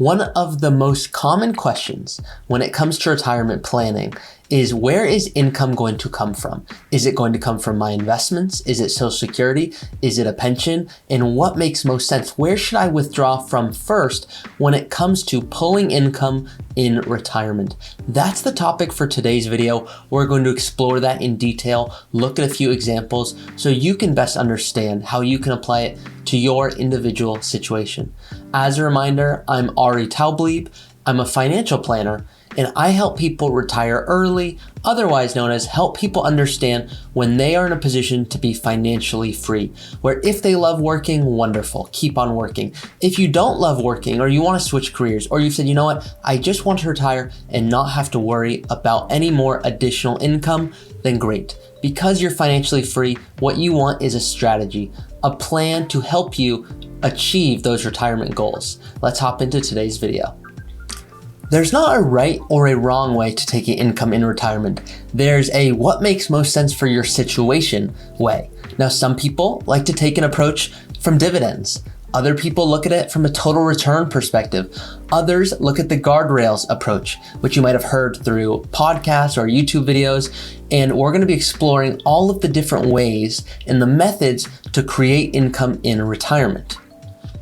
One of the most common questions when it comes to retirement planning is, where is income going to come from? Is it going to come from my investments? Is it Social Security? Is it a pension? And what makes most sense? Where should I withdraw from first when it comes to pulling income in retirement? That's the topic for today's video. We're going to explore that in detail, look at a few examples so you can best understand how you can apply it to your individual situation. As a reminder, I'm Ari Taubleib. I'm a financial planner, and I help people retire early, otherwise known as help people understand when they are in a position to be financially free, where if they love working, wonderful, keep on working. If you don't love working, or you want to switch careers, or you said, you know what, I just want to retire and not have to worry about any more additional income, then great. Because you're financially free, what you want is a strategy, a plan to help you achieve those retirement goals. Let's hop into today's video. There's not a right or a wrong way to taking income in retirement. There's a what makes most sense for your situation way. Now, some people like to take an approach from dividends. Other people look at it from a total return perspective. Others look at the Guardrails approach, which you might have heard through podcasts or YouTube videos. And we're going to be exploring all of the different ways and the methods to create income in retirement.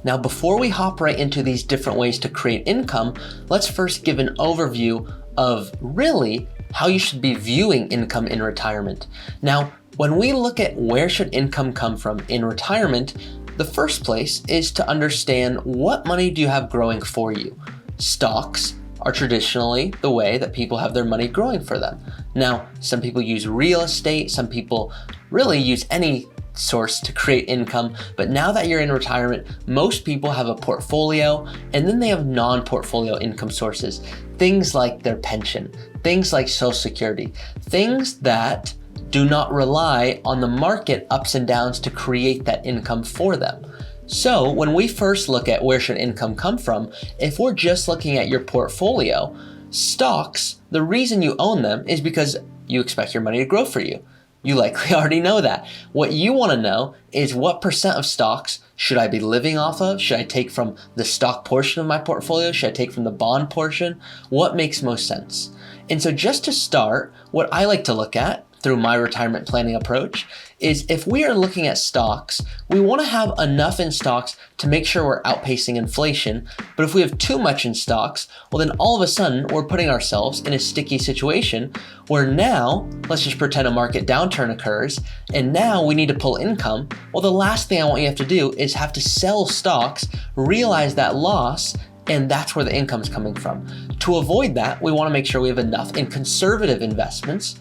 Now, before we hop right into these different ways to create income, let's first give an overview of really how you should be viewing income in retirement. Now, when we look at where should income come from in retirement, the first place is to understand what money do you have growing for you. Stocks are traditionally the way that people have their money growing for them. Now, some people use real estate, some people really use any source to create income, but now that you're in retirement, most people have a portfolio, and then they have non-portfolio income sources, things like their pension, things like Social Security, things that do not rely on the market ups and downs to create that income for them. So when we first look at where should income come from, if we're just looking at your portfolio, stocks, the reason you own them is because you expect your money to grow for you. You likely already know that. What you want to know is, what percent of stocks should I be living off of? Should I take from the stock portion of my portfolio? Should I take from the bond portion? What makes most sense? And so just to start, what I like to look at through my retirement planning approach is, if we are looking at stocks, we want to have enough in stocks to make sure we're outpacing inflation. But if we have too much in stocks, well, then all of a sudden we're putting ourselves in a sticky situation where now, let's just pretend a market downturn occurs, and now we need to pull income. Well, the last thing I want you to have to do is have to sell stocks, realize that loss, and that's where the income's coming from. To avoid that, we want to make sure we have enough in conservative investments.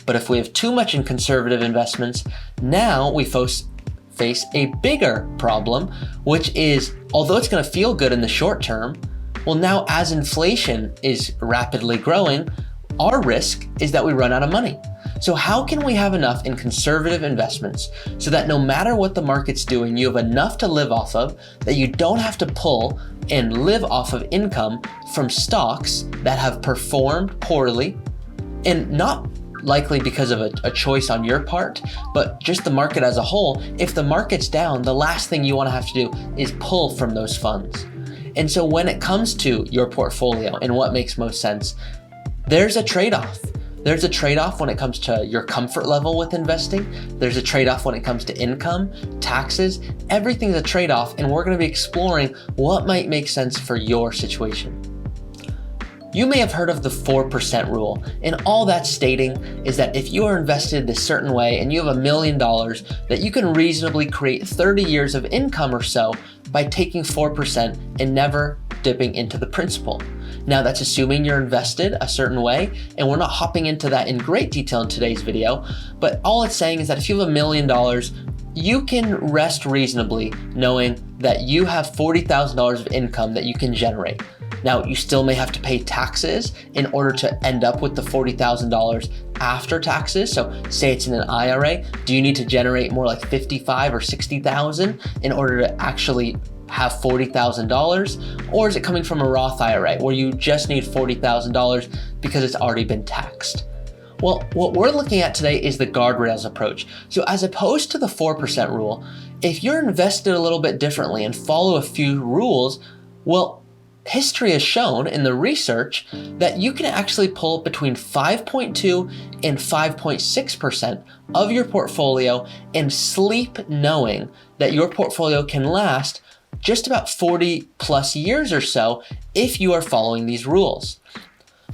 But if we have too much in conservative investments, now we face a bigger problem, which is, although it's going to feel good in the short term, well, now as inflation is rapidly growing, our risk is that we run out of money. So how can we have enough in conservative investments so that no matter what the market's doing, you have enough to live off of, that you don't have to pull and live off of income from stocks that have performed poorly, and not likely because of a choice on your part, but just the market as a whole. If the market's down, the last thing you want to have to do is pull from those funds. And so when it comes to your portfolio and what makes most sense, there's a trade-off. There's a trade-off when it comes to your comfort level with investing. There's a trade-off when it comes to income, taxes. Everything's a trade-off, and we're going to be exploring what might make sense for your situation. You may have heard of the 4% rule, and all that's stating is that if you are invested this certain way and you have $1 million, that you can reasonably create 30 years of income or so by taking 4% and never dipping into the principal. Now, that's assuming you're invested a certain way, and we're not hopping into that in great detail in today's video, but all it's saying is that if you have $1 million, you can rest reasonably knowing that you have $40,000 of income that you can generate. Now, you still may have to pay taxes in order to end up with the $40,000 after taxes. So say it's in an IRA, do you need to generate more like 55 or 60,000 in order to actually have $40,000? Or is it coming from a Roth IRA where you just need $40,000 because it's already been taxed? Well, what we're looking at today is the Guardrails approach. So as opposed to the 4% rule, if you're invested a little bit differently and follow a few rules, well, history has shown in the research that you can actually pull between 5.2 and 5.6% of your portfolio and sleep knowing that your portfolio can last just about 40 plus years or so if you are following these rules.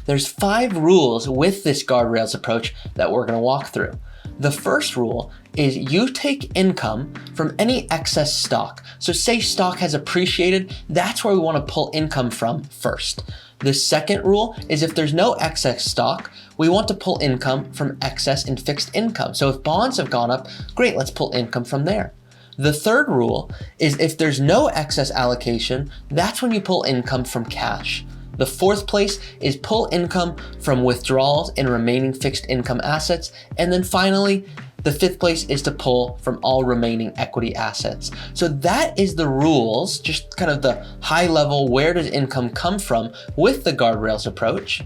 There's 5 rules with this guardrails approach that we're going to walk through. The first rule is you take income from any excess stock. So say stock has appreciated, that's where we want to pull income from first. The second rule is if there's no excess stock, we want to pull income from excess in fixed income. So if bonds have gone up, great, let's pull income from there. The third rule is if there's no excess allocation, that's when you pull income from cash. The fourth place is pull income from withdrawals and remaining fixed income assets. And then finally, the fifth place is to pull from all remaining equity assets. So that is the rules, just kind of the high level, where does income come from with the guardrails approach.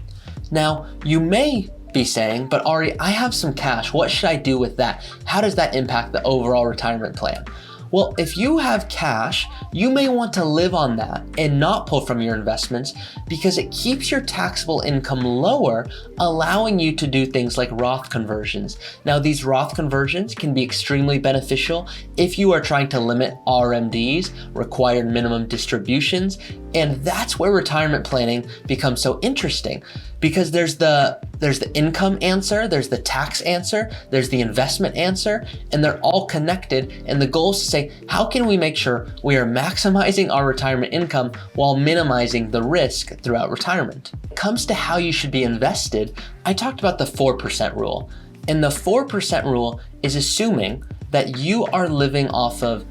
Now, you may be saying, but Ari, I have some cash. What should I do with that? How does that impact the overall retirement plan? Well, if you have cash, you may want to live on that and not pull from your investments because it keeps your taxable income lower, allowing you to do things like Roth conversions. Now, these Roth conversions can be extremely beneficial if you are trying to limit RMDs, required minimum distributions, and that's where retirement planning becomes so interesting because there's the income answer, there's the tax answer, there's the investment answer, and they're all connected. And the goal is to say, how can we make sure we are maximizing our retirement income while minimizing the risk throughout retirement? When it comes to how you should be invested, I talked about the 4% rule. And the 4% rule is assuming that you are living off of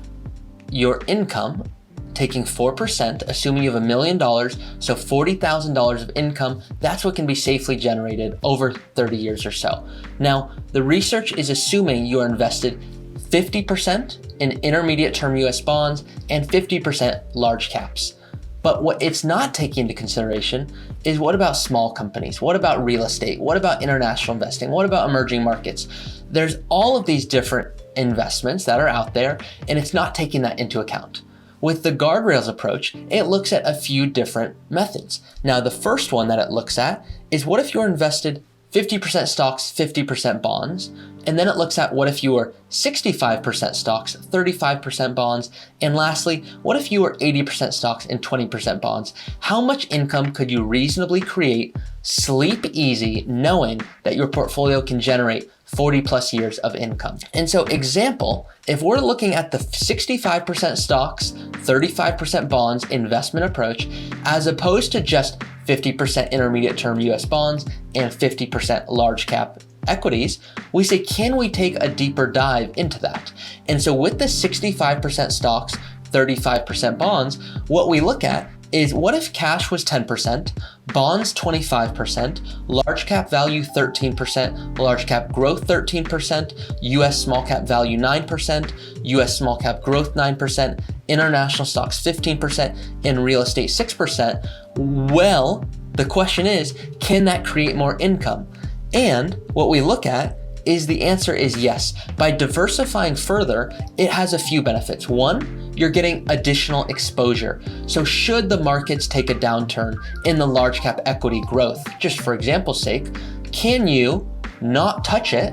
your income, taking 4%, assuming you have $1 million, so $40,000 of income, that's what can be safely generated over 30 years or so. Now, the research is assuming you are invested 50% in intermediate term US bonds and 50% large caps. But what it's not taking into consideration is what about small companies? What about real estate? What about international investing? What about emerging markets? There's all of these different investments that are out there, and it's not taking that into account. With the guardrails approach, it looks at a few different methods. Now, the first one that it looks at is what if you're invested 50% stocks, 50% bonds, and then it looks at what if you were 65% stocks, 35% bonds, and lastly, what if you were 80% stocks and 20% bonds? How much income could you reasonably create, sleep easy, knowing that your portfolio can generate 40 plus years of income? And so example, if we're looking at the 65% stocks, 35% bonds investment approach, as opposed to just 50% intermediate term US bonds and 50% large cap equities, we say, can we take a deeper dive into that? And so with the 65% stocks, 35% bonds, what we look at is what if cash was 10%, bonds 25%, large cap value 13%, large cap growth 13%, US small cap value 9%, US small cap growth 9%, international stocks 15%, and real estate 6%. Well, the question is, can that create more income? And what we look at is the answer is yes. By diversifying further, it has a few benefits. One, you're getting additional exposure. So should the markets take a downturn in the large cap equity growth, just for example's sake, can you not touch it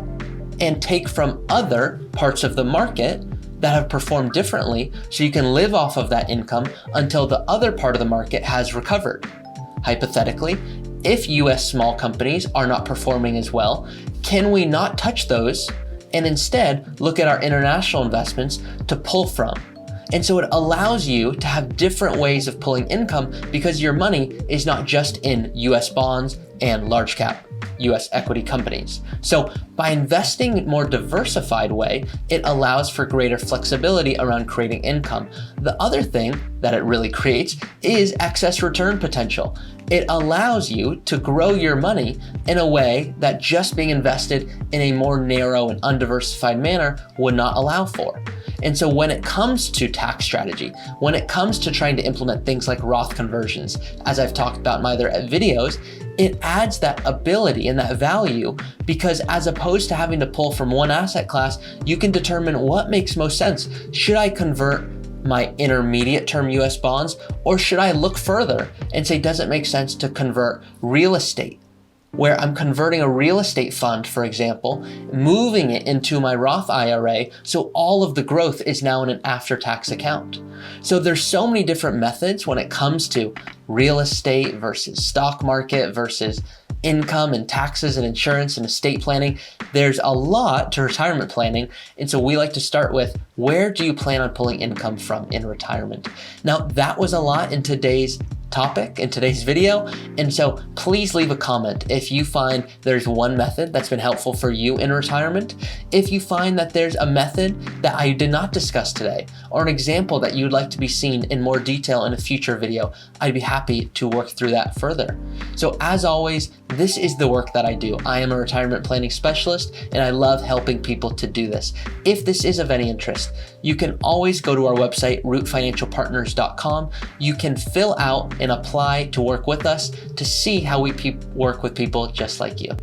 and take from other parts of the market that have performed differently so you can live off of that income until the other part of the market has recovered? Hypothetically, if US small companies are not performing as well, can we not touch those and instead look at our international investments to pull from? And so it allows you to have different ways of pulling income because your money is not just in US bonds and large cap US equity companies. So by investing in a more diversified way, it allows for greater flexibility around creating income. The other thing that it really creates is excess return potential. It allows you to grow your money in a way that just being invested in a more narrow and undiversified manner would not allow for. And so when it comes to tax strategy, when it comes to trying to implement things like Roth conversions, as I've talked about in my other videos, it adds that ability and that value because as opposed to having to pull from one asset class, you can determine what makes most sense. Should I convert my intermediate term US bonds, or should I look further and say, does it make sense to convert real estate, where I'm converting a real estate fund, for example, moving it into my Roth IRA, so all of the growth is now in an after-tax account. So there's so many different methods when it comes to real estate versus stock market versus income and taxes and insurance and estate planning. There's a lot to retirement planning. And so we like to start with, where do you plan on pulling income from in retirement? Now, that was a lot in today's topic, in today's video. And so please leave a comment if you find there's one method that's been helpful for you in retirement. If you find that there's a method that I did not discuss today, or an example that you'd like to be seen in more detail in a future video, I'd be happy to work through that further. So as always, this is the work that I do. I am a retirement planning specialist, and I love helping people to do this. If this is of any interest, you can always go to our website, rootfinancialpartners.com. You can fill out and apply to work with us to see how we work with people just like you.